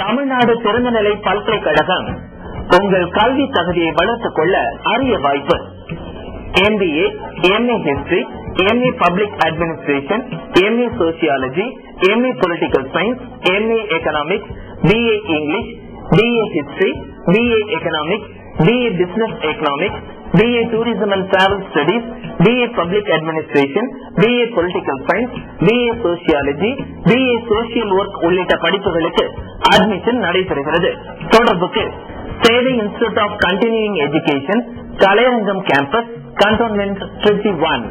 தமிழ்நாடு திறந்தநிலை பல்கலைக்கழகம் உங்கள் கல்வி தகுதியை வளர்த்துக் கொள்ள அரிய வாய்ப்பு. MBA, MA History, MA Public Administration, MA Sociology, MA Political Science, MA Economics, BA English, BA History, BA Economics, BA Business Economics, BA Tourism and Travel Studies, BA Public Administration, BA Political Science, BA Sociology, BA Social Work உள்ளிட்ட படிப்புகளுக்கு admission நடைபெறுகிறது. தொடர்புக்கு சேவை institute of continuing education, கலையரங்கம் campus, cantonment 51.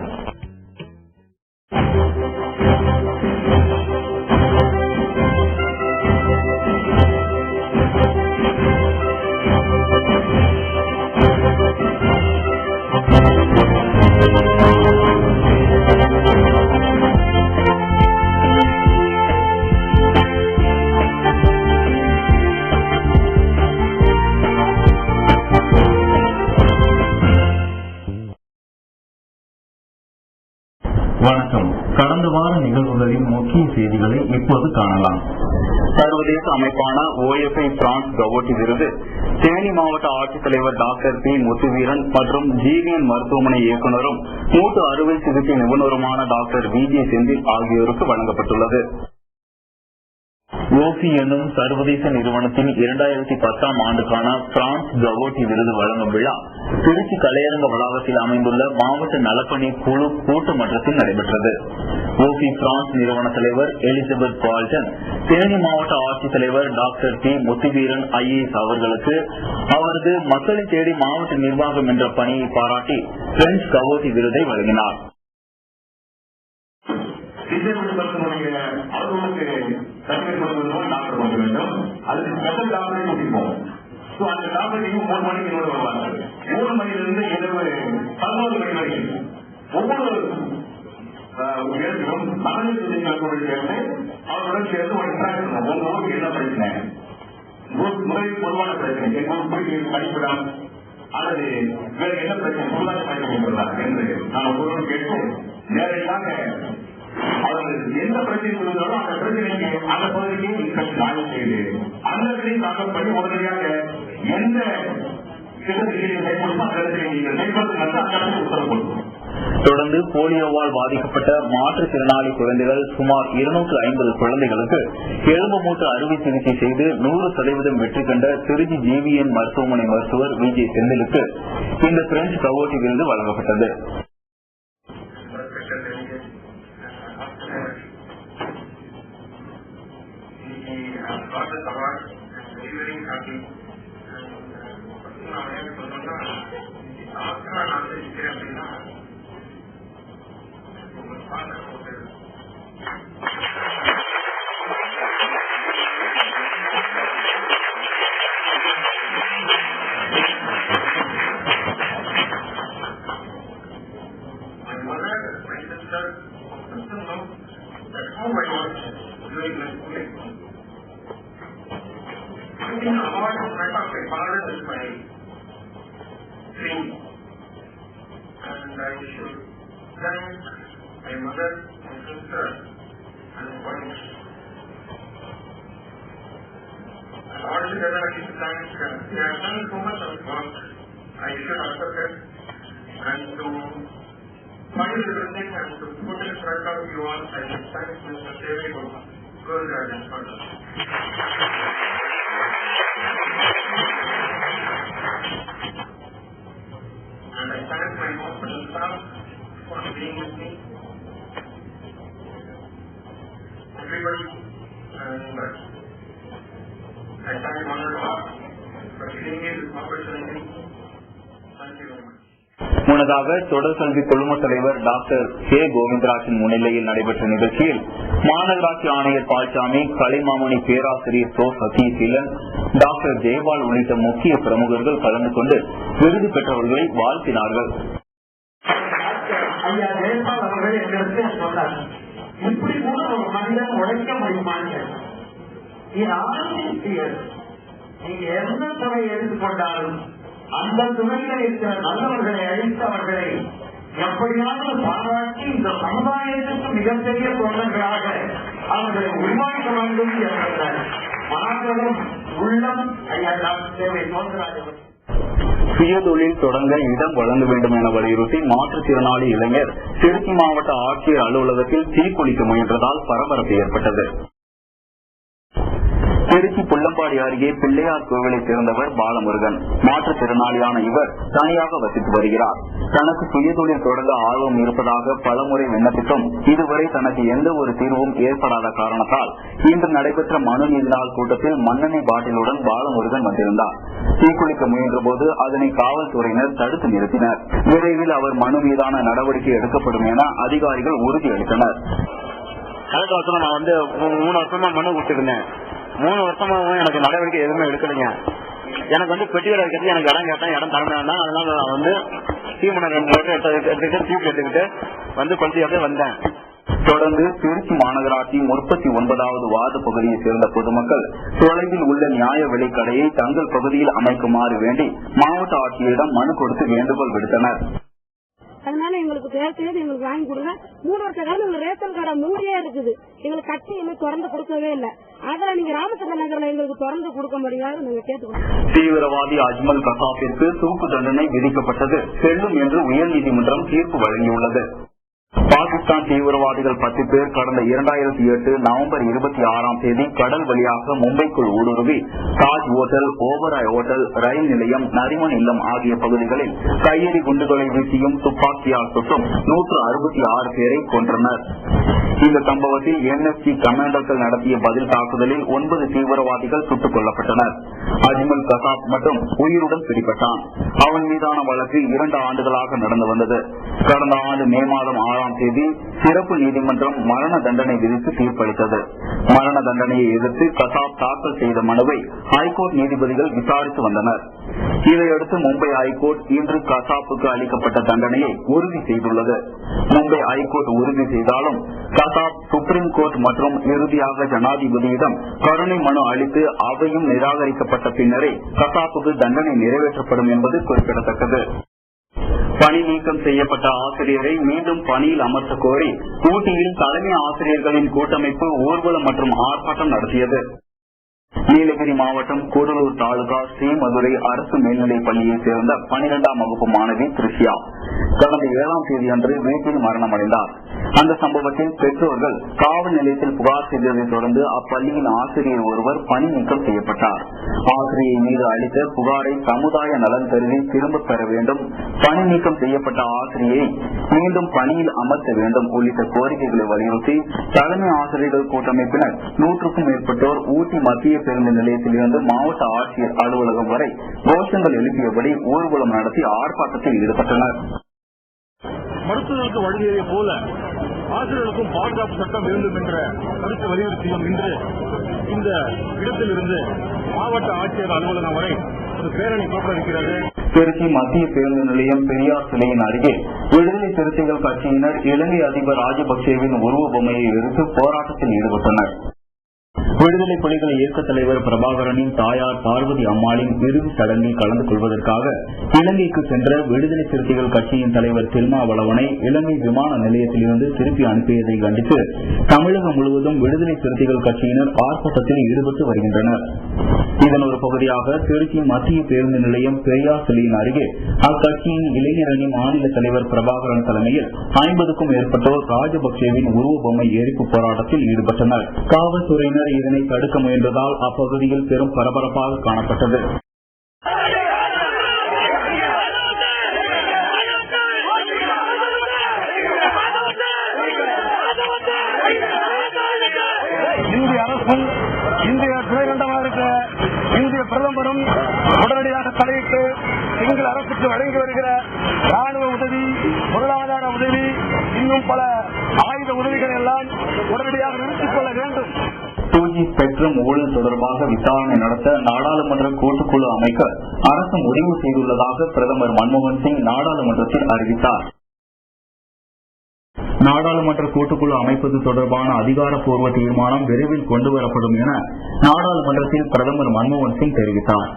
வணக்கம். கடந்த வார நிகழ்வுகளின் முக்கிய செய்திகளை இப்போது காணலாம். சர்வதேச அமைப்பான OFI பிரான்ஸ் கவோட்டி விருது தேனி மாவட்ட ஆட்சித்தலைவர் டாக்டர் பி முத்துவீரன் மற்றும் ஜிவிஎன் மருத்துவமனை இயக்குநரும் மூட்டு அறுவை சிகிச்சை நிபுணருமான டாக்டர் VJ செந்தில் ஆகியோருக்கு வழங்கப்பட்டுள்ளது. ஓஃபி என்னும் சர்வதேச நிறுவனத்தின் 2010ஆம் ஆண்டுக்கான பிரான்ஸ் கவோட்டி விருது வழங்கும் விழா திருச்சி கலையரங்க வளாகத்தில் அமைந்துள்ள மாவட்ட நலப்பணி குழு கூட்டு மன்றத்தில் நடைபெற்றது. ஓஃபி பிரான்ஸ் நிறுவன தலைவர் எலிசபெத் பால்டன் தேனி மாவட்ட ஆட்சித்தலைவர் டாக்டர் பி முத்துவீரன் IAS அவர்களுக்கு அவரது மக்களை தேடி மாவட்ட நிர்வாகம் என்ற பணியை பாராட்டி பிரெஞ்சு கவோட்டி விருதை வழங்கினார். அவர்களுக்கு சர்டிபிகேட் கொடுக்கணும், டாக்டர் கொடுக்க வேண்டும். அதுக்கு ஸ்பெஷல் டாக்டரே கூட்டிப்போம். அந்த டாக்டர் 3 மணிக்கு என்னோட வருவாங்க. 3 மணிலிருந்து இரவு 11 மணி வரைக்கும் ஒவ்வொரு பேருக்கும் மகளிர் துறைகளோடு சேர்ந்து அவர்களுடன் சேர்ந்து ஒரு இன்ட்ராக்ஷன். உங்க ஊருக்கு என்ன பிரச்சனை, முறையில் பொதுவான பிரச்சனை, எங்க ஊருக்கு படிப்பிடம் அல்லது வேற என்ன பிரச்சனை, பொருளாதார பிரச்சனை என்று நாம் ஒவ்வொரு கேட்டு நேரடியாக அவர்கள் எந்த பிரச்சனை சொல்லுங்களோ அந்த பிரச்சனைக்கு அந்த பகுதியை இன்ஸ்பெக்ஷன் ஆய்வு செய்து அந்த இடத்தையும் தாக்கல் பண்ணி உடனடியாக எந்த சிகிச்சையை மேற்கொள்ளுமோ அந்த இடத்தை நீங்கள் மேற்கொள்ளும் அந்த இடத்துக்கு உத்தரவு கொடுக்கும். தொடர்ந்து போலியோவால் பாதிக்கப்பட்ட மாற்றுத்திறனாளி குழந்தைகள் சுமார் 250 குழந்தைகளுக்கு எலும்பு மூட்டு அறுவை சிகிச்சை செய்து 100% வெற்றி கண்ட திருச்சி ஜிவிஎன் மருத்துவமனை மருத்துவர் VJ செந்திலுக்கு இந்த பிரெஞ்சு கவோட்டி விருது வழங்கப்பட்டது. And I should thank my mother, my sister, and my wife. And all together I should thank them. They have done so much of work. I should accept it and to find everything and to put it in front of you all. I should thank Mr. Sevi Girl Guidance Fund. And I thank my hospital staff for being with me. Everybody, and I thank Honored God for giving me this opportunity. Thank you very much. முன்னதாக தொடர் கல்வி குழும தலைவர் doctor K. Govindarajan முன்னிலையில் நடைபெற்ற நிகழ்ச்சியில் மாநகராட்சி ஆணையர் பால்சாமி, கலைமாமணி பேராசிரியர் சதீசீலன், டாக்டர் ஜெயபால் உள்ளிட்ட முக்கிய பிரமுகர்கள் கலந்து கொண்டு விருது பெற்றவர்களை வாழ்த்தினார்கள். இப்படி கூட ஒரு மனிதன் உழைக்க முடியுமாங்க? நீங்க எந்த துறையை எடுத்துக்கொண்டாலும் அந்த துறையில் இருக்கிற நல்லவர்களை அழித்தவர்களை எப்படியாவது பாராட்டி இந்த சமுதாயத்துக்கு மிகப்பெரிய தொண்டர்களாக அவர்களை உருவாக்க வேண்டும் என்ற மாணவர்களும் உள்ளம் தேவை தோன்றாது. சுயதொழில் தொடங்க இடம் வழங்க வேண்டும் என வலியுறுத்தி மாற்றுத்திறனாளி இளைஞர் திருச்சி மாவட்ட ஆட்சியர் அலுவலகத்தில் தீக்குளிக்க முயன்றதால் பரபரப்பு ஏற்பட்டது. திருச்சி புள்ளம்பாடி அருகே பிள்ளையார் கோவிலை சேர்ந்தவர் பாலமுருகன். மாற்றுத்திறனாளியான இவர் தனியாக வசித்து வருகிறார். தனக்கு சுயதொழில் தொடங்க ஆர்வம் இருப்பதாக பலமுறை விண்ணப்பித்தும் இதுவரை தனக்கு எந்த ஒரு தீர்வும் ஏற்படாத காரணத்தால் இன்று நடைபெற்ற மனு நீதி நாள் கூட்டத்தில் மண்ணெண்ணெய் பாட்டிலுடன் பாலமுருகன் வந்திருந்தார். தீக்குளிக்க முயன்ற போது அதனை காவல்துறையினர் தடுத்து நிறுத்தினர். விரைவில் அவர் மனு மீதான நடவடிக்கை எடுக்கப்படும் என அதிகாரிகள் உறுதியளித்தனர். அடுத்த வருஷம் நான் 3 வருஷமா மனு கொடுத்துருந்தேன். 3 வருஷமாவும் எனக்கு நடவடிக்கை எதுவுமே எடுக்கலைங்க. எனக்கு பெட்டியோட வைக்கிறது எனக்கு இடம் கேட்டேன், இடம் தர வேண்டாம். அதனால நான் தீமனை 2 எடுத்துக்கிட்டு தீப்பு எடுத்துக்கிட்டு கொளுத்தியாவே வந்தேன். தொடர்ந்து திருச்சி மாநகராட்சி 39வது வார்டு பகுதியை சேர்ந்த பொதுமக்கள் தொலைவில் உள்ள நியாய விலைக் கடையை தங்கள் பகுதியில் அமைக்குமாறு வேண்டி மாவட்ட ஆட்சியரிடம் மனு கொடுத்து வேண்டுகோள் விடுத்தனர். அதனால எங்களுக்கு தேவையானது எங்களுக்கு வாங்கி கொடுங்க. 3 வருஷ காலம் எங்க ரேஷன் கடை மூடியே இருக்குது. எங்களுக்கு கட்சி எங்களுக்கு திறந்து கொடுக்கவே இல்லை. அதனால நீங்க ராமச்சந்திர நகர்ல எங்களுக்கு திறந்து கொடுக்க முடியாது நாங்க கேட்டுக்கோம். தீவிரவாதி அஜ்மல் கசாப்பிற்கு தூக்கு தண்டனை விதிக்கப்பட்டது செல்லும் என்று உயர்நீதிமன்றம் தீர்ப்பு வழங்கியுள்ளது. பாகிஸ்தான் தீவிரவாதிகள் 10 பேர் கடந்த 2008 நவம்பர் 26ஆம் தேதி கடல் வழியாக மும்பைக்குள் ஊடுருவி தாஜ் ஓட்டல், ஓபராய் ஓட்டல், ரயில் நிலையம், நரிமன் இல்லம் ஆகிய பகுதிகளில் கையெறி குண்டுகளை வீசியும் துப்பாக்கியால் சுட்டும் 166 பேரை கொன்றனர். இந்த சம்பவத்தில் NSG கமாண்டோக்கள் நடத்திய பதில் தாக்குதலில் 9 தீவிரவாதிகள் சுட்டுக் கொல்லப்பட்டனர். அஜ்மல் கசாப் மட்டும் உயிருடன் பிடிபட்டான். அவன் மீதான வழக்கு 2 ஆண்டுகளாக நடந்து வந்தது. கடந்த ஆண்டு மே மாதம் 6ஆம் தேதி சிறப்பு நீதிமன்றம் மரண தண்டனை விதித்து தீர்ப்பளித்தது. மரண தண்டனையை எதிர்த்து கசாப் தாக்கல் செய்த மனுவை ஹைகோர்ட் நீதிபதிகள் விசாரித்து வந்தனர். இதையடுத்து மும்பை ஹைகோர்ட் இன்று கசாப்புக்கு அளிக்கப்பட்ட தண்டனையை உறுதி செய்துள்ளது. மும்பை ஹைகோர்ட் உறுதி செய்தாலும் கசாப் சுப்ரீம் கோர்ட் மற்றும் இறுதியாக ஜனாதிபதியிடம் கருணை மனு அளித்து அவையும் நிராகரிக்கப்பட்ட பின்னரே கசாப்புக்கு தண்டனை நிறைவேற்றப்படும் என்பது குறிப்பிடத்தக்கது. பணி நீக்கம் செய்யப்பட்ட ஆசிரியரை மீண்டும் பணியில் அமர்த்த கோரி ஊட்டியில் தலைமை ஆசிரியர்களின் கூட்டமைப்பு ஊர்வலம் மற்றும் ஆர்ப்பாட்டம் நடத்தியது. நீலகிரி மாவட்டம் கூடலூர் தாலுகா ஸ்ரீமதுரை அரசு மேல்நிலைப் பள்ளியை சேர்ந்த 12ஆம் வகுப்பு மாணவி திருஷ்யா கடந்த 7ஆம் தேதி அன்று வீட்டில் மரணமடைந்தார். அந்த சம்பவத்தில் பெற்றோர்கள் காவல் நிலையத்தில் புகார் செய்ததை தொடர்ந்து அப்பள்ளியின் ஆசிரியர் ஒருவர் பணி நீக்கம் செய்யப்பட்டார். ஆசிரியை மீது அளித்த புகாரை சமுதாய நலன் கருதி திரும்பப் பெற வேண்டும், பணி நீக்கம் செய்யப்பட்ட ஆசிரியை மீண்டும் பணியில் அமர்த்த வேண்டும் உள்ளிட்ட கோரிக்கைகளை வலியுறுத்தி தலைமை ஆசிரியர்கள் கூட்டமைப்பினர் 100க்கும் மேற்பட்டோர் ஊட்டி மத்திய பேருந்து நிலையத்தில் இருந்து மாவட்ட ஆட்சியர் அலுவலகம் வரை கோஷங்கள் எழுப்பியபடி ஊர்வலம் நடத்தி ஆர்ப்பாட்டத்தில் ஈடுபட்டனர். மருத்துவர்களுக்கு வழங்கியதை போல ஆசிரியர்களுக்கும் பாதுகாப்பு சட்டம் வேண்டும் என்ற கருத்து வலியுறுத்தியும் இன்று இந்த இடத்திலிருந்து மாவட்ட ஆட்சியர் அலுவலகம் வரை ஒரு பேரணி புறப்படுகிறது. திருச்சி மத்திய பேருந்து நிலையம் பெரியார் சிலையின் அருகே விடுதலை சிறுத்தைகள் கட்சியினர் இலங்கை அதிபர் ராஜபக்சேவின் உருவ பொம்மையை எதிர்த்து போராட்டத்தில் ஈடுபட்டனர். விடுதலை புலிகள் இயக்க தலைவர் பிரபாகரனின் தாயார் பார்வதி அம்மாளின் இறுதி சடங்கில் கலந்து கொள்வதற்காக இலங்கைக்கு சென்ற விடுதலை சிறுத்தைகள் கட்சியின் தலைவர் திருமாவளவனை இலங்கை விமான நிலையத்திலிருந்து திருப்பி அனுப்பியதை கண்டித்து தமிழகம் முழுவதும் விடுதலை சிறுத்தைகள் கட்சியினர் ஆர்ப்பாட்டத்தில் ஈடுபட்டு வருகின்றனர். இதன் ஒரு பகுதியாக திருச்சி மத்திய பேருந்து நிலையம் பெரியார் சிலையின் அருகே அக்கட்சியின் இளைஞரணி மாநில தலைவர் பிரபாகரன் தலைமையில் 50க்கும் மேற்பட்டோர் ராஜபக்சேவின் உருவ பொம்மை எரிப்பு போராட்டத்தில் ஈடுபட்டனர். காவல்துறையினர் இதனை தடுக்க முயன்றதால் அப்பகுதியில் பெரும் பரபரப்பாக காணப்பட்டது. இந்திய அரசும் இந்திய துணைக்கண்டமாக இருக்க இந்திய பிரதமரும் உடனடியாக தலையிட்டு சிங்கள அரசுக்கு வழங்கி வருகிற ராணுவ உதவி, பொருளாதார உதவி, இன்னும் பல ஆயுத உதவிகள் எல்லாம் உடனடியாக நிறுத்திக் கொள்ள வேண்டும். 2G ஸ்பெக்ட்ரம் ஊழல் தொடர்பாக விசாரணை நடத்த நாடாளுமன்ற கூட்டுக்குழு அமைக்க அரசு முடிவு செய்துள்ளதாக பிரதமர் மன்மோகன் சிங் நாடாளுமன்றத்தில் அறிவித்தார். நாடாளுமன்ற கூட்டுக்குழு அமைப்பது தொடர்பான அதிகாரப்பூர்வ தீர்மானம் விரைவில் கொண்டுவரப்படும் என நாடாளுமன்றத்தில் பிரதமர் மன்மோகன் சிங் தெரிவித்தார்.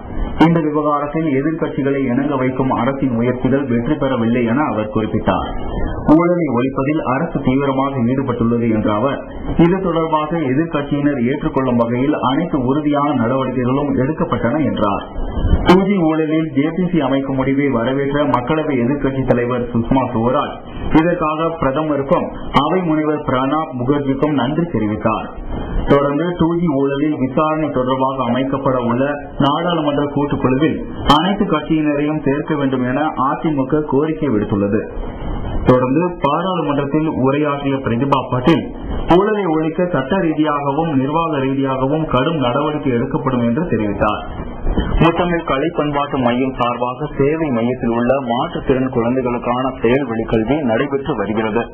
இந்த விவகாரத்தில் எதிர்க்கட்சிகளை இணங்க வைக்கும் அரசின் முயற்சிகள் வெற்றி பெறவில்லை என அவர் குறிப்பிட்டார். ஊழலை ஒழிப்பதில் அரசு தீவிரமாக ஈடுபட்டுள்ளது என்ற அவர், இது தொடர்பாக எதிர்க்கட்சியினர் ஏற்றுக்கொள்ளும் வகையில் அனைத்து உறுதியான நடவடிக்கைகளும் எடுக்கப்பட்டன என்றார். 2G ஊழலில் ஜேபிசி அமைக்கும் முடிவை வரவேற்ற மக்களவை எதிர்க்கட்சித் தலைவர் சுஷ்மா சுவராஜ் இதற்காக பிரதமருக்கும் அவை முனைவர் பிரணாப் முகர்ஜிக்கும் நன்றி தெரிவித்தார். தொடர்ந்து 2G ஊழலில் விசாரணை தொடர்பாக அமைக்கப்பட உள்ள நாடாளுமன்ற கூட்டுக்குழுவில் அனைத்து கட்சியினரையும் சேர்க்க வேண்டும் என அதிமுக கோரிக்கை விடுத்துள்ளது. தொடர்ந்து பாராளுமன்றத்தில் உரையாற்றிய பிரதிபா பாட்டீல், ஊழலை ஒழிக்க சட்ட ரீதியாகவும் நிர்வாக ரீதியாகவும் கடும் நடவடிக்கை எடுக்கப்படும் என்று தெரிவித்தார். முத்தமிழ் கலை பண்பாட்டு மையம் சார்பாக சேவை மையத்தில் உள்ள மாற்றுத்திறன் குழந்தைகளுக்கான செயல்வழி கல்வி நடைபெற்று வருகிறது.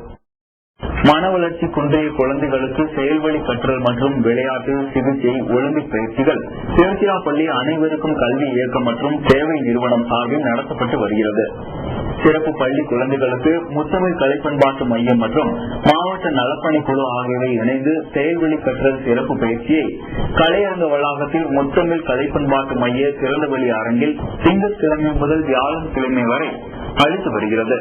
மன வளர்ச்சி குன்றிய குழந்தைகளுக்கு செயல்வழி கற்றல் மற்றும் விளையாட்டு, சிகிச்சை, ஒலிம்பிக் பயிற்சிகள் திருச்சிராப்பள்ளி அனைவருக்கும் கல்வி இயக்கம் மற்றும் சேவை நிறுவனம் சார்பில் நடத்தப்பட்டு வருகிறது. சிறப்பு பள்ளி குழந்தைகளுக்கு முத்தமிழ் கலை பண்பாட்டு மையம் மற்றும் மாவட்ட நலப்பணி குழு ஆகியவை இணைந்து செயல்வழி கற்றல் சிறப்பு பயிற்சியை கலையரங்க வளாகத்தில் முத்தமிழ் கலை பண்பாட்டு மைய திறந்தவெளி அரங்கில் திங்கட்கிழமை முதல் வியாழக்கிழமை வரை அளித்து வருகிறது.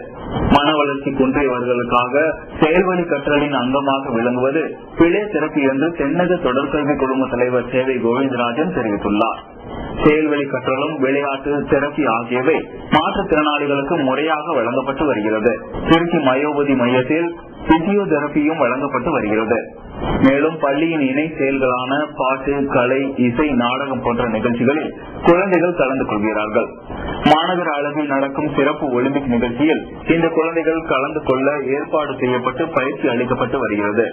மன வளர்ச்சி குன்றியவர்களுக்காக செயல்வழி கற்றலின் அங்கமாக விளங்குவது பிழை சிறப்பு என்று தென்னக தொடர்கல்வி குழும தலைவர் சேவை கோவிந்தராஜன் தெரிவித்துள்ளார். செயல்வழி கற்றலும் விளையாட்டு, தெரப்பி ஆகியவை மாற்றுத்திறனாளிகளுக்கு முறையாக வழங்கப்பட்டு வருகிறது. திருச்சி மயோபதி மையத்தில் பிசியோதெரபியும் வழங்கப்பட்டு வருகிறது. மேலும் பள்ளியின் இணை செயல்களான பாட்டு, கலை, இசை, நாடகம் போன்ற நிகழ்ச்சிகளில் குழந்தைகள் கலந்து கொள்கிறார்கள். மாநகர அளவில் நடக்கும் சிறப்பு ஒலிம்பிக் நிகழ்ச்சியில் இந்த குழந்தைகள் கலந்து கொள்ள ஏற்பாடு செய்யப்பட்டு பயிற்சி அளிக்கப்பட்டு வருகிறது.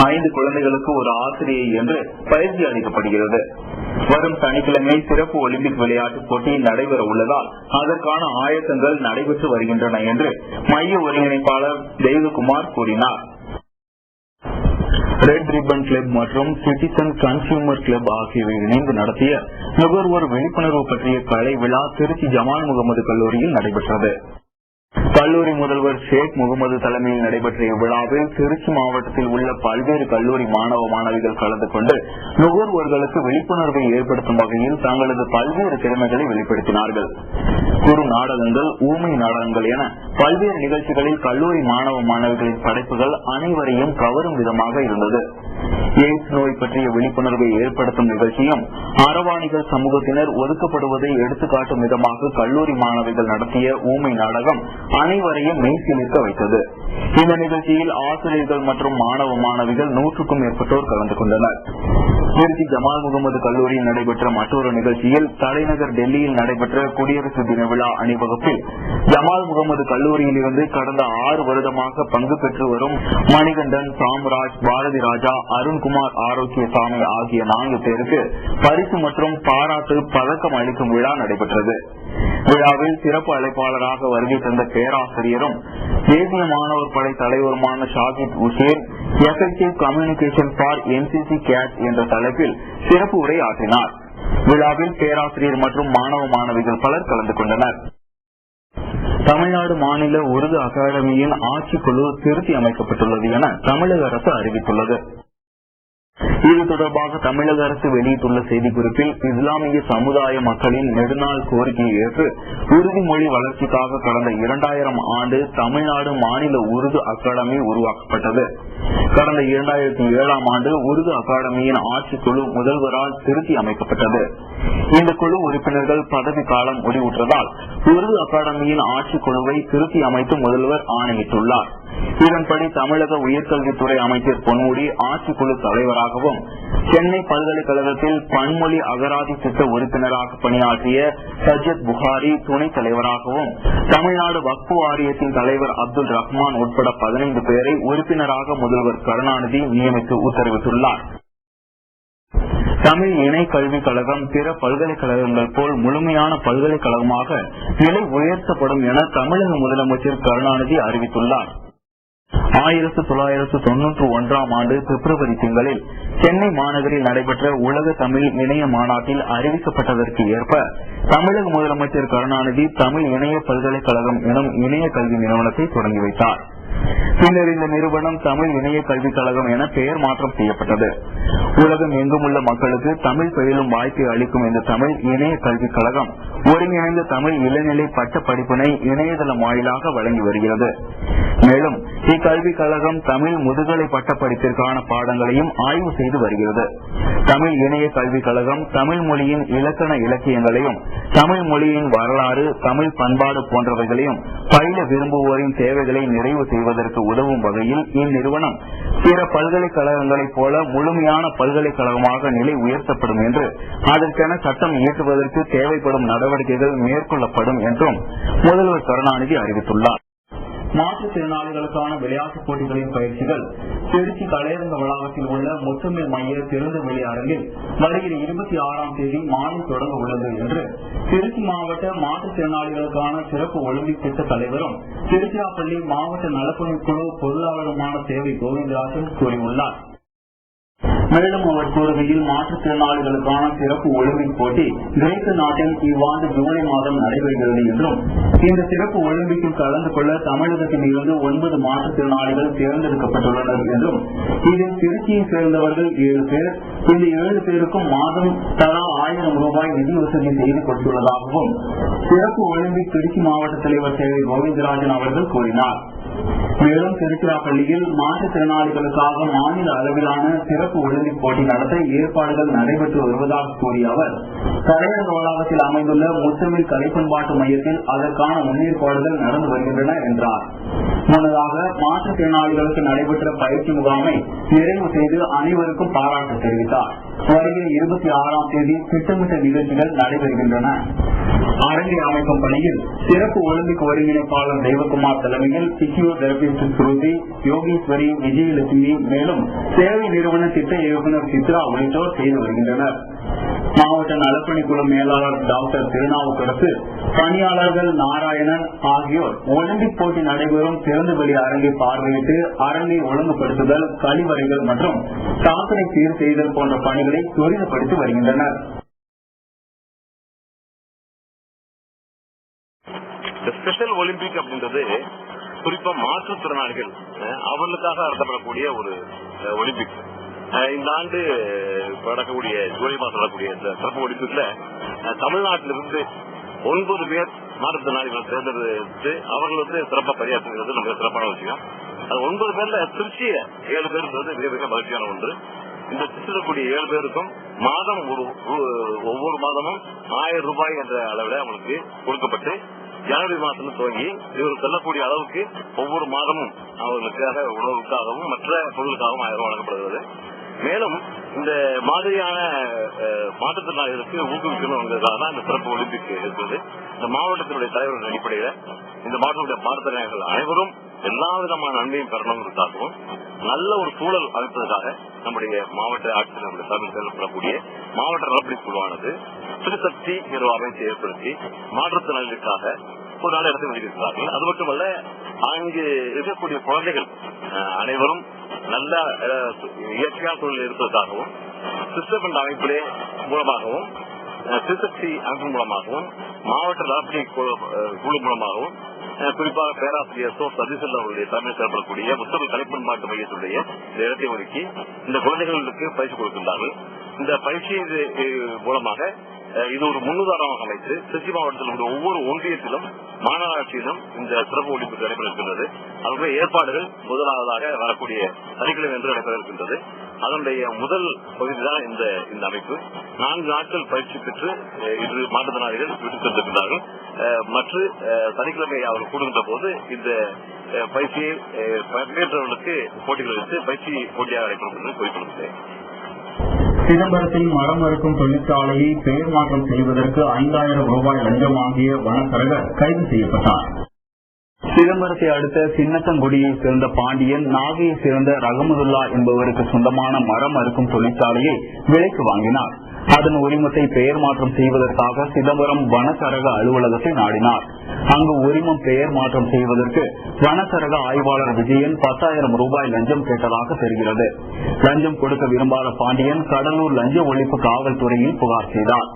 5 குழந்தைகளுக்கு ஒரு ஆசிரியை என்று பயிற்சி அளிக்கப்படுகிறது. வரும் சனிக்கிழமை சிறப்பு ஒலிம்பிக் விளையாட்டுப் போட்டி நடைபெற உள்ளதால் அதற்கான ஆயத்தங்கள் நடைபெற்று வருகின்றன என்று மைய ஒருங்கிணைப்பாளர் தெய்வகுமார் கூறினார். ரெட் ரிப்பன் கிளப் மற்றும் சிட்டிசன் கன்சியூமர் கிளப் ஆகியவை இணைந்து நடத்திய நுகர்வோர் விழிப்புணர்வு பற்றிய கலை விழா திருச்சி ஜமால் முகமது கல்லூரியில் நடைபெற்றது. கல்லூரி முதல்வர் ஷேக் முகமது தலைமையில் நடைபெற்ற இவ்விழாவில் திருச்சி மாவட்டத்தில் உள்ள பல்வேறு கல்லூரி மாணவ மாணவிகள் கலந்து கொண்டு நுகர்வோர்களுக்கு விழிப்புணர்வை ஏற்படுத்தும் வகையில் தங்களது பல்வேறு திறமைகளை வெளிப்படுத்தினார்கள். குறு நாடகங்கள், ஊமை நாடகங்கள் என பல்வேறு நிகழ்ச்சிகளில் கல்லூரி மாணவ மாணவிகளின் படைப்புகள் அனைவரையும் கவரும் விதமாக இருந்தது. எய்ட்ஸ் நோய் பற்றிய விழிப்புணர்வை ஏற்படுத்தும் நிகழ்ச்சியும் அரவாணிகள் சமூகத்தினர் ஒதுக்கப்படுவதை எடுத்துக்காட்டும் விதமாக கல்லூரி மாணவிகள் நடத்திய ஊமை நாடகம் அனைவரையும் மெய்சிலிருக்க வைத்தது. இந்த நிகழ்ச்சியில் ஆசிரியர்கள் மற்றும் மாணவ மாணவிகள் 100க்கும் மேற்பட்டோர் கலந்து கொண்டனர். திருச்சி ஜமால் முகமது கல்லூரியில் நடைபெற்ற மற்றொரு நிகழ்ச்சியில் தலைநகர் டெல்லியில் நடைபெற்ற குடியரசு தின விழா அணிவகுப்பில் ஜமால் முகமது கல்லூரியில் இருந்து கடந்த 6 வருடமாக பங்கு பெற்று வரும் மணிகண்டன், சாம்ராஜ், பாரதி ராஜா, அருண்குமார், ஆரோக்கியசாமி ஆகிய 4 பேருக்கு பரிசு மற்றும் பாராட்டு பதக்கம் அளிக்கும் விழா நடைபெற்றது. விழாவில் சிறப்பு அழைப்பாளராக வருகை தந்த பேராசிரியரும் தேசிய மாணவர் படை தலைவருமான Shahid Hussain effective communication for NCC cadet என்ற தலைப்பில் சிறப்பு உரை ஆற்றினார். விழாவில் பேராசிரியர் மற்றும் மாணவ மாணவிகள் பலர் கலந்து கொண்டனர். தமிழ்நாடு மாநில உருது அகாடமியின் ஆட்சிக்குழு திருத்தி அமைக்கப்பட்டுள்ளது என தமிழக அரசு அறிவித்துள்ளது. இது தொடர்பாக தமிழக அரசு வெளியிட்டுள்ள செய்திக்குறிப்பில், இஸ்லாமிய சமுதாய மக்களின் நெடுநாள் கோரிக்கையை ஏற்று உறுதிமொழி வளர்ச்சிக்காக கடந்த 2000 ஆண்டு தமிழ்நாடு மாநில உருது அகாடமி உருவாக்கப்பட்டது. கடந்த 2007 ஆண்டு உருது அகாடமியின் ஆட்சிக்குழு முதல்வரால் திருத்தி அமைக்கப்பட்டது. இந்த குழு உறுப்பினர்கள் பதவி காலம் முடிவுற்றதால் உருது அகாடமியின் ஆட்சிக்குழுவை திருத்தி அமைத்து முதல்வர் ஆணையிட்டுள்ளார். இதன்படி தமிழக உயர்கல்வித்துறை அமைச்சர் பொன்முடி ஆட்சிக்குழு தலைவராகவும், சென்னை பல்கலைக்கழகத்தில் பன்மொழி அகராதி திட்ட உறுப்பினராக பணியாற்றிய சஜ்ஜத் புகாரி துணைத் தலைவராகவும், தமிழ்நாடு வக்ஃபு வாரியத்தின் தலைவர் அப்துல் ரஹ்மான் உட்பட 15 பேரை உறுப்பினராக முதல்வர் கருணாநிதி நியமித்து உத்தரவிட்டுள்ளார். தமிழ் இணை கல்விக் கழகம் பிற பல்கலைக்கழகங்கள் போல் முழுமையான பல்கலைக்கழகமாக நிலை உயர்த்தப்படும் என தமிழக முதலமைச்சர் கருணாநிதி அறிவித்துள்ளார். 1991 ஆண்டு பிப்ரவரி திங்களில் சென்னை மாநகரில் நடைபெற்ற உலக தமிழ் இணைய மாநாட்டில் அறிவிக்கப்பட்டதற்கு ஏற்ப தமிழக முதலமைச்சர் கருணாநிதி தமிழ் இணைய பல்கலைக்கழகம் எனும் இணைய கல்வி நிறுவனத்தை தொடங்கி வைத்தார். பின்னர் இந்த நிறுவனம் தமிழ் இணைய கல்விக் கழகம் என பெயர் மாற்றம் செய்யப்பட்டது. உலகம் எங்கும் உள்ள மக்களுக்கு தமிழ் பயிலும் வாய்ப்பை அளிக்கும் இந்த தமிழ் இணைய கல்விக் கழகம் ஒருங்கிணைந்த தமிழ் இளநிலை பட்ட படிப்பினை இணையதளம் வாயிலாக வழங்கி வருகிறது. மேலும் இக்கல்விக் கழகம் தமிழ் முதுகலை பட்ட படிப்பிற்கான பாடங்களையும் ஆய்வு செய்து வருகிறது. தமிழ் இணைய கல்விக் கழகம் தமிழ் மொழியின் இலக்கண இலக்கியங்களையும் தமிழ் மொழியின் வரலாறு தமிழ் பண்பாடு போன்றவைகளையும் பயில விரும்புவோரின் தேவைகளை நிறைவு செய்வதற்கு உதவும் வகையில் இந்நிறுவனம் பிற பல்கலைக்கழகங்களைப் போல முழுமையான பல்கலைக்கழகமாக நிலை உயர்த்தப்படும் என்று அதற்கென சட்டம் இயற்றுவதற்கு தேவைப்படும் நடவடிக்கைகள் மேற்கொள்ளப்படும் என்றும் முதல்வர் கருணாநிதி அறிவித்துள்ளார். மாற்றுத்திறனாளிகளுக்கான விளையாட்டுப் போட்டிகளின் பயிற்சிகள் திருச்சி கலையரங்க வளாகத்தில் உள்ள முத்தமிழ் மைய திறந்த வெளி அரங்கில் வருகிற 26ஆம் தேதி மாலை தொடங்க உள்ளது என்று திருச்சி மாவட்ட மாற்றுத்திறனாளிகளுக்கான சிறப்பு ஒலிம்பிக் திட்ட தலைவரும் திருச்சிராப்பள்ளி மாவட்ட நலப்பணிக்குழு பொருளாளருமான சேவை கோவிந்தராஜன் கூறியுள்ளார். மேலும் அவர் கூறுகையில் மாற்றுத்திறனாளிகளுக்கான சிறப்பு ஒலிம்பிக் போட்டி கிரேக்க நாட்டில் இவ்வாண்டு ஜூலை மாதம் நடைபெறுகிறது என்றும் இந்த சிறப்பு ஒலிம்பிக்கில் கலந்து கொள்ள தமிழகத்தில் இருந்து 9 மாற்றுத்திறனாளிகள் தேர்ந்தெடுக்கப்பட்டுள்ளனர் என்றும் இதில் திருச்சியை சேர்ந்தவர்கள் 7 பேர், இந்த 7 பேருக்கும் மாதம் தலா 1000 ரூபாய் நிதி வசதி செய்து கொடுத்துள்ளதாகவும் சிறப்பு ஒலிம்பிக் திருச்சி மாவட்ட தலைவர் சேவை கோவிந்தராஜன் அவர்கள் கூறினார். மேலும் திருச்சிராப்பள்ளியில் மாற்றுத்திறனாளிகளுக்காக மாநில அளவிலான சிறப்பு ஒலிம்பிக் போட்டி நடத்த ஏற்பாடுகள் நடைபெற்று வருவதாக கூறிய அவர் கலையரங்க வளாகத்தில் அமைந்துள்ள முத்தமிழ் கலைப்பண்பாட்டு மையத்தில் அதற்கான முன்னேற்பாடுகள் நடந்து வருகின்றன என்றார். முன்னதாக மாற்றுத்திறனாளிகளுக்கு நடைபெற்ற பயிற்சி முகாமை நிறைவு செய்து அனைவருக்கும் பாராட்டு தெரிவித்தார். வருகிற 26ஆம் தேதி திட்டமிட்ட நிகழ்ச்சிகள் நடைபெறுகின்றன. அரங்கை அமைக்கும் பணியில் சிறப்பு ஒலிம்பிக் ஒருங்கிணைப்பாளர் தெய்வகுமார் தலைமையில் பிசியோதெரபிஸ்ட் ஸ்ருதி, யோகேஸ்வரி, விஜயலட்சுமி, மேலும் சேவை நிறுவன திட்ட இயக்குநர் சித்ரா உள்ளிட்டோர் செய்து வருகின்றனர். மாவட்ட நலப்பணிக்குழு மேலாளர் டாக்டர் திருநாவுக்கரசு, பணியாளர்கள் நாராயணன் ஆகியோர் ஒலிம்பிக் போட்டி நடைபெறும் திறந்தவெளி அரங்கை பார்வையிட்டு அரங்கை ஒழுங்குபடுத்துதல், கழிவறைகள் மற்றும் சாக்கடை சீர் செய்தல் போன்ற பணிகளை துரிதப்படுத்தி வருகின்றனர். ஸ்பெஷல் ஒலிம்பிக் அப்படின்றது குறிப்பா மாற்றுத்திறனாளிகள் அவர்களுக்காக நடத்தப்படக்கூடிய ஒரு ஒலிம்பிக். இந்த ஆண்டு நடக்கக்கூடிய ஜூலை மாதம் நடக்கக்கூடிய சிறப்பு ஒலிம்பிக்ல தமிழ்நாட்டிலிருந்து 9 பேர் மாற்றுத்திறனாளிகள் தேர்ந்தெடுத்து அவர்கள் சிறப்பா பணியாற்றுகிறது நமக்கு சிறப்பான விஷயம். அது 9 பேர்ல திருச்சி 7 பேருக்கு மிக மிக மகிழ்ச்சியான ஒன்று. இந்த திருச்சிக்கூடிய 7 பேருக்கும் மாதம் ஒவ்வொரு மாதமும் 1000 ரூபாய் என்ற அளவில் அவங்களுக்கு கொடுக்கப்பட்டு ஜனவரி மாதம் துவங்கி இவர் செல்லக்கூடிய அளவுக்கு ஒவ்வொரு மாதமும் அவர்களுக்காக உணவுக்காகவும் மற்ற பொருளுக்காகவும் 1000 ரூபாய் வழங்கப்படுகிறது. மேலும் இந்த மாதிரியான மாற்றுத்திறனாளிகளுக்கு ஊக்குவிக்கணுங்கிறதுக்காக தான் இந்த சிறப்பு ஒலிம்பிக் இருக்கிறது. இந்த மாவட்டத்தினுடைய தலைவர்கள் அடிப்படையில் இந்த மாவட்டத்துடைய மாற்றுத்திறனாளிகள் அனைவரும் எல்லா விதமான நன்மையும் பெறணுங்கிறதுக்காகவும் நல்ல ஒரு சூழல் அமைப்பதற்காக நம்முடைய மாவட்ட ஆட்சியர்களுடைய சார்பில் செயல்படக்கூடிய மாவட்ட நலப்பணிக் குழுவானது திருசக்தி என்ற அமைப்பை ஏற்படுத்தி மாற்றுத்திறனாளிகளுக்காக ஒரு நாள் இடத்தை வெளியிட்டிருக்கிறார்கள். அது மட்டுமல்ல, அங்கு இருக்கக்கூடிய குழந்தைகள் அனைவரும் நல்ல இயற்கையான சூழலில் இருப்பதற்காகவும் சிஸ்டம் என்ற அமைப்பிலே மூலமாகவும் திருசக்தி அமைப்பு மூலமாகவும் மாவட்ட நலப்பணிக் குழு மூலமாகவும் குறிப்பாக பேராசிரியர் சோ சதீசன் அவருடைய தலைமையில் செயல்படக்கூடிய முத்தமிழ் கலைப்பண்பாட்டு மையத்துடைய இந்த இடத்தை ஒதுக்கி இந்த குழந்தைகளுக்கு பயிற்சி கொடுக்கின்றார்கள். இந்த பயிற்சி மூலமாக இது ஒரு முன்னுதாரணமாக அமைத்து திருச்சி மாவட்டத்தில் உள்ள ஒவ்வொரு ஒன்றியத்திலும் மாநகராட்சியிலும் இந்த சிறப்பு ஒலிம்பிக் நடைபெற இருக்கின்றது. அதனுடைய ஏற்பாடுகள் முதலாவதாக வரக்கூடிய சனிக்கிழமை என்று நடைபெற இருக்கின்றது. அதனுடைய முதல் பகுதிதான் இந்த அமைப்பு. 4 நாட்கள் பயிற்சி பெற்று இன்று மாற்றுத்திறனாளிகள் விட்டுச் சென்றிருக்கிறார்கள். மற்ற சனிக்கிழமை அவர்கள் கூடுகின்ற போது இந்த பயிற்சியை பங்கேற்றவர்களுக்கு போட்டிகள் வைத்து பயிற்சி போட்டியாக நடைபெறும் என்று குறிப்பிடுகிறேன். சிதம்பரத்தில் மரம் அறுக்கும் தொழிற்சாலையை பெயர் மாற்றம் செய்வதற்கு 5000 ரூபாய் லஞ்சம் வாங்கிய வனச்சரகர் கைது செய்யப்பட்டார். சிதம்பரத்தை அடுத்த சின்னத்தங்குடியை சேர்ந்த பாண்டியன் நாகையை சேர்ந்த ரகமதுல்லா என்பவருக்கு சொந்தமான மரம் அறுக்கும் தொழிற்சாலையை விலைக்கு வாங்கினார். அதன் உரிமத்தை பெயர் மாற்றம் செய்வதற்காக சிதம்பரம் வனச்சரக அலுவலகத்தை நாடினார். அங்கு உரிமம் பெயர் மாற்றம் செய்வதற்கு வனச்சரக ஆய்வாளர் விஜயன் 10,000 ரூபாய் லஞ்சம் கேட்டதாக தெரிகிறது. லஞ்சம் கொடுக்க விரும்பாத பாண்டியன் கடலூர் லஞ்ச ஒழிப்பு காவல்துறையில் புகார் செய்தார்.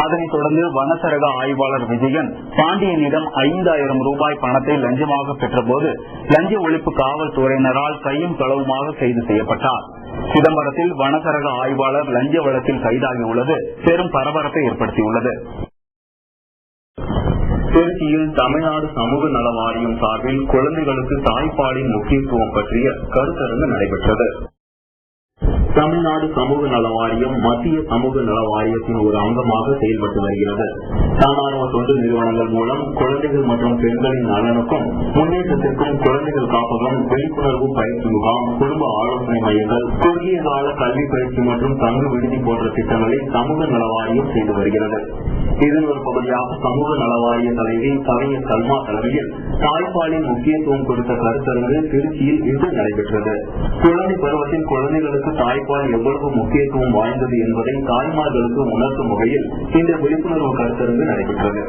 அதனைத் தொடர்ந்து வனச்சரக ஆய்வாளர் விஜயன் பாண்டியனிடம் 5,000 ரூபாய் பணத்தை லஞ்சமாக பெற்றபோது லஞ்ச ஒழிப்பு காவல்துறையினரால் கையும் களவுமாக கைது செய்யப்பட்டார். சிதம்பரத்தில் வனச்சரக ஆய்வாளர் லஞ்ச வழக்கில் கைதாகியுள்ளது பெரும் பரபரப்பை ஏற்படுத்தியுள்ளது. திருச்சியில் தமிழ்நாடு சமூக நல வாரியம் சார்பில் குழந்தைகளுக்கு தாய்ப்பாலின் முக்கியத்துவம் பற்றிய கருத்தரங்கு நடைபெற்றது. தமிழ்நாடு சமூக நல வாரியம் மத்திய சமூக நல வாரியத்தின் ஒரு அங்கமாக செயல்பட்டு வருகிறது. தன்னார்வ தொண்டு நிறுவனங்கள் மூலம் குழந்தைகள் மற்றும் பெண்களின் நலனுக்கும் முன்னேற்றத்திற்கும் குழந்தைகள் காப்பகம், விழிப்புணர்வு பயிற்சி முகாம், குடும்ப ஆலோசனை மையங்கள், குறுகிய கால கல்வி பயிற்சி மற்றும் தங்கு விடுதி போன்ற திட்டங்களை சமூக நல வாரியம் செய்து வருகிறது. இதன் ஒரு பகுதியாக சமூக நல வாரிய தலைவி கவிஞர் சல்மா தலைமையில் தாய்ப்பாலின் முக்கியத்துவம் குறித்த கருத்தரங்கு திருச்சியில் இன்று நடைபெற்றது. குழந்தை பருவத்தில் குழந்தைகளுக்கு தாய்ப்பால் எவ்வளவு முக்கியத்துவம் வாய்ந்தது என்பதை தாய்மார்களுக்கு உணர்த்தும் வகையில் இந்த விழிப்புணர்வு கருத்தரங்கு நடைபெற்றது.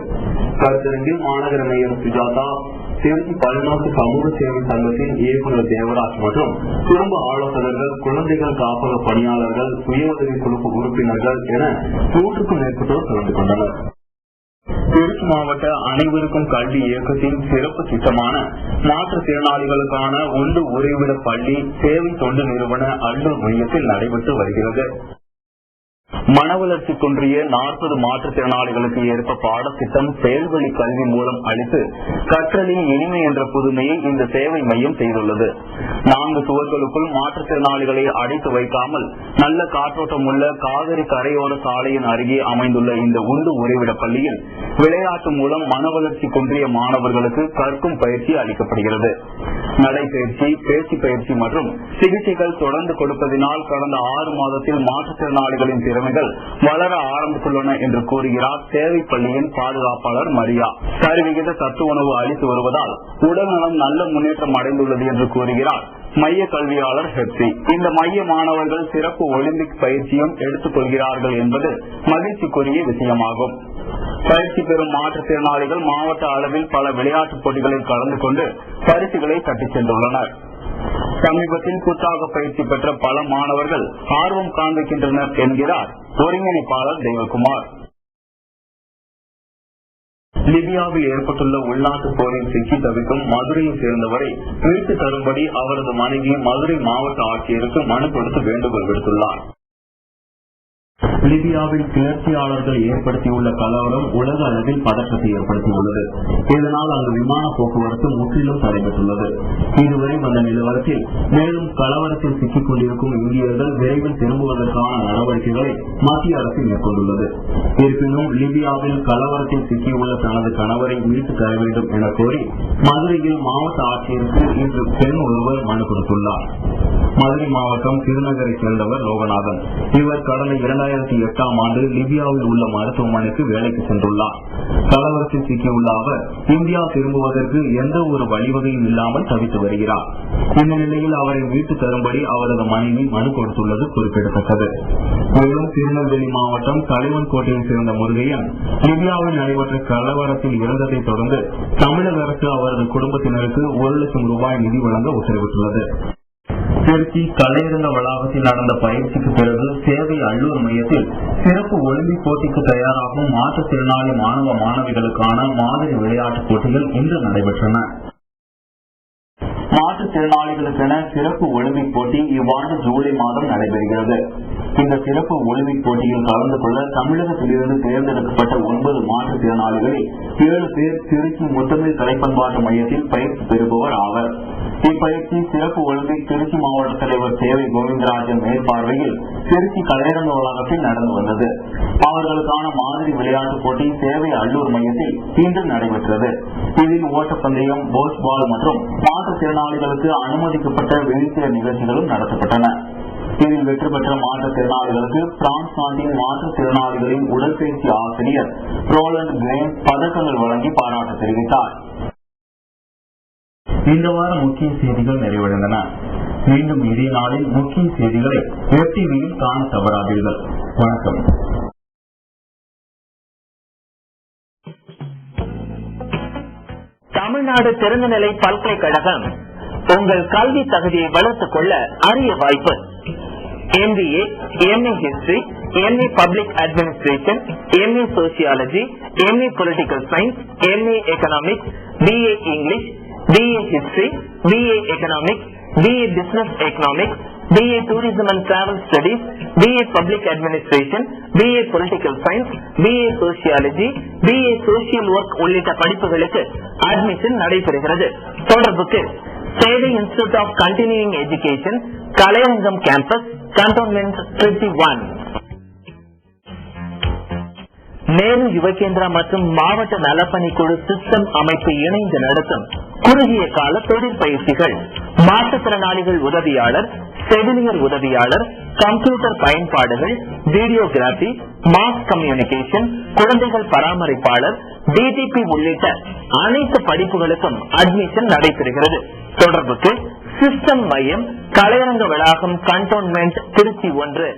கருத்தரங்கில் மாநகர மேயர் சுஜாதா, திருச்சி பல்நோக்கு சமூக சேவை சங்கத்தின் இயக்குநர் தேவராஜ் மற்றும் குடும்ப ஆலோசகர்கள், குழந்தைகள் காப்பக பணியாளர்கள், சுய உதவி குழு உறுப்பினர்கள் என 100க்கும் மேற்பட்டோர் கலந்து கொண்டனர். திருச்சி மாவட்ட அனைவருக்கும் கல்வி இயக்கத்தின் சிறப்பு திட்டமான மாற்றுத்திறனாளிகளுக்கான உண்டு உறைவிட பள்ளி சேவை தொண்டு நிறுவன அல்லூர் மையத்தில் நடைபெற்று வருகிறது. மனவளர்ச்சி குன்றிய 40 மாற்றுத்திறனாளிகளுக்கு ஏற்ப பாடத்திட்டம் செயல்வழி கல்வி மூலம் அளித்து கற்றலின் இனிமை என்ற புதுமையை இந்த சேவை மையம் செய்துள்ளது. 4 சுவர்களுக்குள் மாற்றுத்திறனாளிகளை அடைத்து வைக்காமல் நல்ல காற்றோட்டம் உள்ள காவிரி கரையோர சாலையின் அருகே அமைந்துள்ள இந்த உண்டு உறைவிட பள்ளியில் விளையாட்டு மூலம் மனவளர்ச்சி குன்றிய மாணவர்களுக்கு கற்கும் பயிற்சி அளிக்கப்படுகிறது. நடைபயிற்சி, பேச்சு பயிற்சி மற்றும் சிகிச்சைகள் தொடர்ந்து கொடுப்பதனால் கடந்த 6 மாதத்தில் மாற்றுத்திறனாளிகளின் திறமைகள் வளர ஆரம்பித்துள்ளன என்று கூறுகிறார் சேவை பள்ளியின் பாதுகாப்பாளர் மரியா. சரிவிகித சத்து உணவு அளித்து வருவதால் உடல்நலம் நல்ல முன்னேற்றம் அடைந்துள்ளது என்று கூறுகிறார் மைய கல்வியாளர் ஹெப்சி. இந்த மைய மாணவர்கள் சிறப்பு ஒலிம்பிக் பயிற்சியும் எடுத்துக் கொள்கிறார்கள் என்பது மகிழ்ச்சிக்குரிய விஷயமாகும். பயிற்சி பெறும் மாற்றுத்திறனாளிகள் மாவட்ட அளவில் பல விளையாட்டுப் போட்டிகளில் கலந்து கொண்டு பரிசுகளை தட்டிச் சென்றுள்ளனர். சமீபத்தில் புத்தாக பயிற்சி பெற்ற பல மாணவர்கள் ஆர்வம் காண்பிக்கின்றனர் என்கிறார் ஒருங்கிணைப்பாளர் தெய்வகுமார். லிபியாவில் ஏற்பட்டுள்ள உள்நாட்டு போரில் சிக்கி தவிக்கும் மதுரையை சேர்ந்தவரை மீட்டு தரும்படி அவரது மனைவி மதுரை மாவட்ட ஆட்சியருக்கு மனு கொடுத்து வேண்டுகோள் விடுத்துள்ளார். லிபியாவில் கிளர்ச்சியாளர்கள் ஏற்படுத்தியுள்ள கலவரம் உலக அளவில் பதற்றத்தை ஏற்படுத்தியுள்ளது. இதனால் அங்கு விமான போக்குவரத்து முற்றிலும் தடைபட்டுள்ளது. இதுவரை வந்த நிலவரத்தில் மேலும் கலவரத்தில் சிக்கிக் கொண்டிருக்கும் இந்தியர்கள் விரைவில் திரும்புவதற்கான நடவடிக்கைகளை மத்திய அரசு மேற்கொண்டுள்ளது. இருப்பினும் லிபியாவில் கலவரத்தில் சிக்கியுள்ள தனது கணவரை மீட்டு தர வேண்டும் என கோரி மதுரையில் மாவட்ட ஆட்சியருக்கு இன்று பெண் ஒருவர் மனு கொடுத்துள்ளார். மதுரை மாவட்டம் திருநகரை சேர்ந்தவர் லோகநாதன். இவர் கடந்த 2008ஆம் ஆண்டு லிபியாவில் உள்ள மருத்துவமனைக்கு வேலைக்கு சென்றுள்ளார். கலவரத்தில் சிக்கியுள்ள அவர் இந்தியா திரும்புவதற்கு எந்த ஒரு வழிவகையும் இல்லாமல் தவித்து வருகிறார். இந்த நிலையில் அவரை மீட்டு தரும்படி அவரது மனைவி மனு கொடுத்துள்ளது குறிப்பிடத்தக்கது. மேலும் திருநெல்வேலி மாவட்டம் தலைவன்கோட்டையை சேர்ந்த முருகையன் லிபியாவில் நடைபெற்ற கலவரத்தில் இறந்ததை தொடர்ந்து தமிழக அரசு அவரது குடும்பத்தினருக்கு 1 லட்சம் ரூபாய் நிதி வழங்க உத்தரவிட்டுள்ளது. திருச்சி கலையரங்க வளாகத்தில் நடந்த பயிற்சிக்கு பிறகு சேவை அல்லூர் மையத்தில் சிறப்பு ஒலிம்பிக் போட்டிக்கு தயாராகும் மாற்றுத்திறனாளி மாணவ மாணவிகளுக்கான மாதிரி விளையாட்டுப் போட்டிகள் இன்று நடைபெற்றன. மாற்றுத்திறனாளிகளுக்கென சிறப்பு ஒலிம்பிக் போட்டி இவ்வாண்டு ஜூலை மாதம் நடைபெறுகிறது. இந்த சிறப்பு ஒலிம்பிக் போட்டியில் கலந்து கொள்ள தமிழகத்திலிருந்து தேர்ந்தெடுக்கப்பட்ட 9 மாற்றுத்திறனாளிகளில் 7 பேர் திருச்சி முத்தமிழ் கலைப்பண்பாட்டு மையத்தில் பயிற்சி பெறுபவர் ஆவர். இப்பயிற்சி சிறப்பு ஒலிம்பிக் திருச்சி மாவட்ட தலைவர் சேவை கோவிந்தராஜன் மேற்பார்வையில் திருச்சி கலையரங்க வளாகத்தில் நடந்து வந்தது. அவர்களுக்கான மாதிரி விளையாட்டுப் போட்டி சேவை அல்லூர் மையத்தில் இன்று நடைபெற்றது. இதில் ஓட்டப்பந்தயம், போஸ்பால் மற்றும் மாற்றுத்திறனாளிகளுக்கு அனுமதிக்கப்பட்ட வீழ்ச்சியர் நிகழ்ச்சிகளும் நடத்தப்பட்டன. இதில் வெற்றி பெற்ற மாற்றுத்திறனாளிகளுக்கு பிரான்ஸ் நாட்டின் மாற்றுத்திறனாளிகளின் உடற்பயிற்சி ஆசிரியர் ரோலண்ட் கிரேம் பதக்கங்கள் வழங்கி பாராட்டு தெரிவித்தார். இந்த வார முக்கிய செய்திகள் நிறைவடைந்தன. மீண்டும் இதே நாளில் முக்கிய செய்திகளை வெப் டிவியில் காண தவறாதீர்கள். வணக்கம். தமிழ்நாடு திறந்தநிலை பல்கலைக்கழகம் உங்கள் கல்வி தகுதியை வளர்த்துக் கொள்ள அரிய வாய்ப்பு. MBA, MA History, MA Public Administration, MA Sociology, MA Political Science, MA Economics, BA English, BA History, BA Economics, BA Business Economics, BA Tourism and Travel Studies, BA Public Administration, BA Political Science, BA Sociology, BA Social Work உள்ளிட்ட படிப்புகளுக்கு admission நடைபெறுகிறது. தொடர்புக்கு சேவை institute of continuing education, கலையரங்கம் campus, cantonment 31. Nehru Yuvakendra மற்றும் மாவட்ட நலப்பணிக்குழு system அமைப்பு இணைந்து நடத்தும் குறுகிய கால தொழில் பயிற்சிகள். மாற்றுத்திறனாளிகள் உதவியாளர், செவிலியர் உதவியாளர், கம்ப்யூட்டர் பயன்பாடுகள், வீடியோகிராபி, மாஸ் கம்யூனிகேஷன், குழந்தைகள் பராமரிப்பாளர், DTP உள்ளிட்ட அனைத்து படிப்புகளுக்கும் அட்மிஷன் நடைபெறுகிறது. தொடர்புக்கு சிஸ்டம் மையம், கலையரங்க வளாகம், cantonment Tiruchi 1.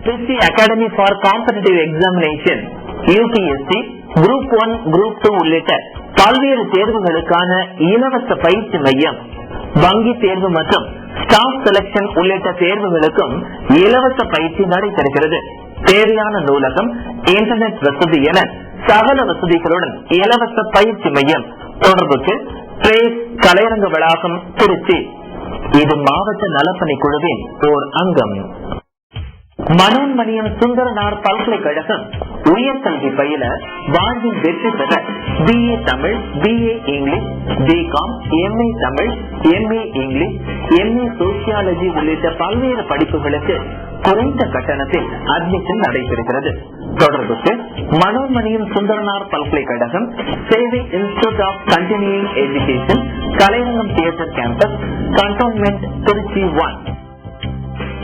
Trichy Academy for Competitive Examination UPSC Group 1, Group 2 உள்ளிட்ட பல்வேறு தேர்வுகளுக்கான இலவச பயிற்சி மையம். வங்கி தேர்வு மற்றும் ஸ்டாஃப் செலக்ஷன் உள்ளிட்ட தேர்வுகளுக்கும் இலவச பயிற்சி நடைபெறுகிறது. தேவையான நூலகம், இன்டர்நெட் வசதி என சகல வசதிகளுடன் இலவச பயிற்சி மையம். தொடர்புக்கு பிரேஸ், கலையரங்க வளாகம், திருச்சி. இது மாவட்ட நலப்பணி குழுவின் ஓர் அங்கம். மனோன்மணியம் சுந்தரனார் பல்கலைக்கழகம் உயர்கல்வி பயில வாழ்வில் வெற்றி பெற BA Tamil, BA English, BCom, MA Tamil, MA English, MA sociology உள்ளிட்ட பல்வேறு படிப்புகளுக்கு குறைந்த கட்டணத்தில் அட்மிஷன் நடைபெறுகிறது. தொடர்புக்கு மனோன்மணியம் சுந்தரனார் பல்கலைக்கழகம், சேவை இன்ஸ்டிடியூட் ஆஃப் கண்டினியூயிங் எஜுகேஷன், கலையரங்கம் தியேட்டர் கேம்பஸ், கண்டோன்மெண்ட் திருச்சி 1.